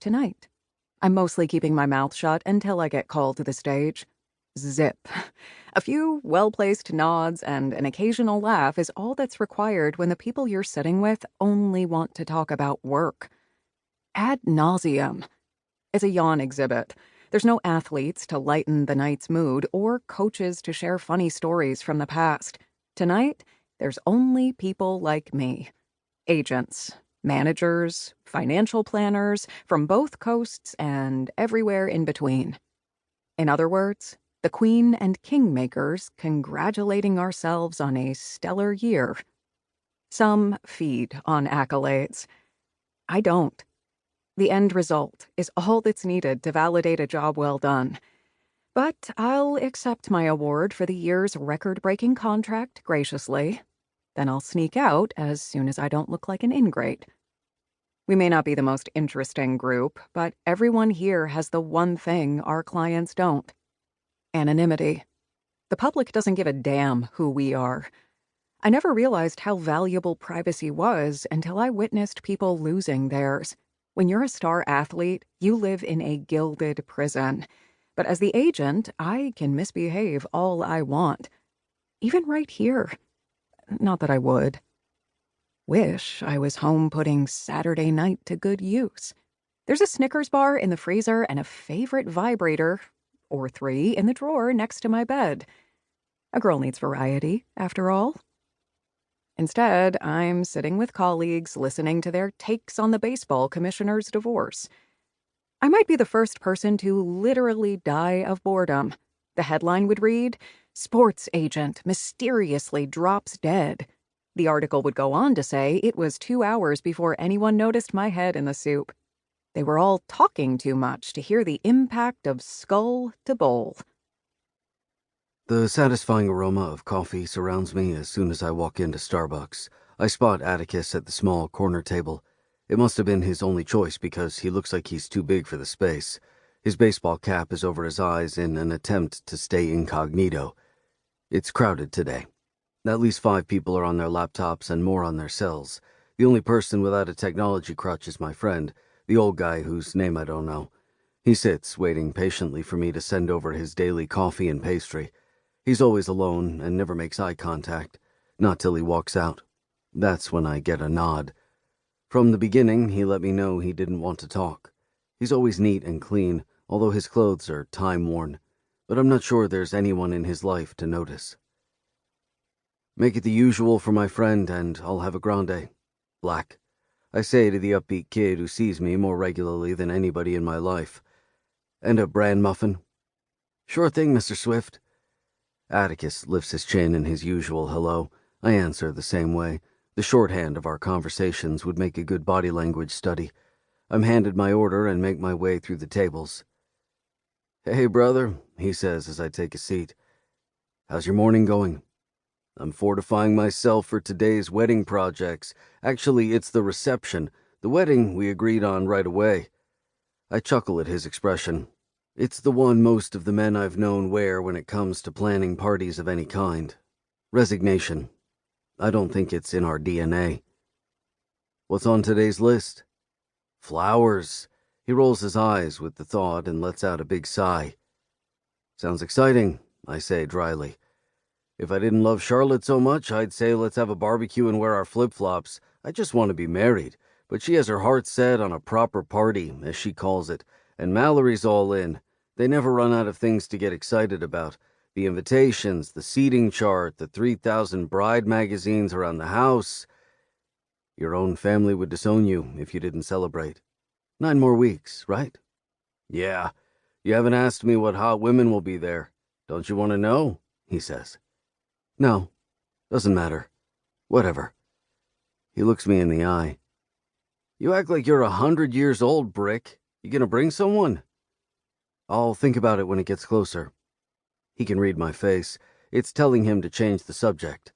tonight. I'm mostly keeping my mouth shut until I get called to the stage. Zip. A few well-placed nods and an occasional laugh is all that's required when the people you're sitting with only want to talk about work. Ad nauseum. It's a yawn exhibit. There's no athletes to lighten the night's mood or coaches to share funny stories from the past. Tonight, there's only people like me. Agents, managers, financial planners from both coasts and everywhere in between. In other words, the Queen and Kingmakers congratulating ourselves on a stellar year. Some feed on accolades. I don't. The end result is all that's needed to validate a job well done. But I'll accept my award for the year's record-breaking contract graciously. Then I'll sneak out as soon as I don't look like an ingrate. We may not be the most interesting group, but everyone here has the one thing our clients don't. Anonymity. The public doesn't give a damn who we are. I never realized how valuable privacy was until I witnessed people losing theirs. When you're a star athlete, you live in a gilded prison. But as the agent, I can misbehave all I want. Even right here. Not that I would. Wish I was home putting Saturday night to good use. There's a Snickers bar in the freezer and a favorite vibrator, or 3, in the drawer next to my bed. A girl needs variety, after all. Instead, I'm sitting with colleagues listening to their takes on the baseball commissioner's divorce. I might be the first person to literally die of boredom. The headline would read, "Sports agent mysteriously drops dead." The article would go on to say it was 2 hours before anyone noticed my head in the soup. They were all talking too much to hear the impact of skull to bowl. The satisfying aroma of coffee surrounds me as soon as I walk into Starbucks. I spot Atticus at the small corner table. It must have been his only choice because he looks like he's too big for the space. His baseball cap is over his eyes in an attempt to stay incognito. It's crowded today. At least 5 people are on their laptops and more on their cells. The only person without a technology crutch is my friend, the old guy whose name I don't know. He sits, waiting patiently for me to send over his daily coffee and pastry. He's always alone and never makes eye contact, not till he walks out. That's when I get a nod. From the beginning, he let me know he didn't want to talk. He's always neat and clean, although his clothes are time-worn, but I'm not sure there's anyone in his life to notice. Make it the usual for my friend, and I'll have a grande. Black. I say to the upbeat kid who sees me more regularly than anybody in my life. And a bran muffin. Sure thing, Mr. Swift. Atticus lifts his chin in his usual hello. I answer the same way. The shorthand of our conversations would make a good body language study. I'm handed my order and make my way through the tables. Hey, brother, he says as I take a seat. How's your morning going? I'm fortifying myself for today's wedding projects. Actually, it's the reception. The wedding we agreed on right away. I chuckle at his expression. It's the one most of the men I've known wear when it comes to planning parties of any kind. Resignation. I don't think it's in our DNA. What's on today's list? Flowers. He rolls his eyes with the thought and lets out a big sigh. Sounds exciting, I say dryly. If I didn't love Charlotte so much, I'd say let's have a barbecue and wear our flip-flops. I just want to be married. But she has her heart set on a proper party, as she calls it, and Mallory's all in. They never run out of things to get excited about. The invitations, the seating chart, the 3,000 bride magazines around the house. Your own family would disown you if you didn't celebrate. 9 more weeks, right? Yeah. You haven't asked me what hot women will be there. Don't you want to know? He says. No. Doesn't matter. Whatever. He looks me in the eye. You act like you're 100 years old, Brick. You gonna bring someone? I'll think about it when it gets closer. He can read my face. It's telling him to change the subject.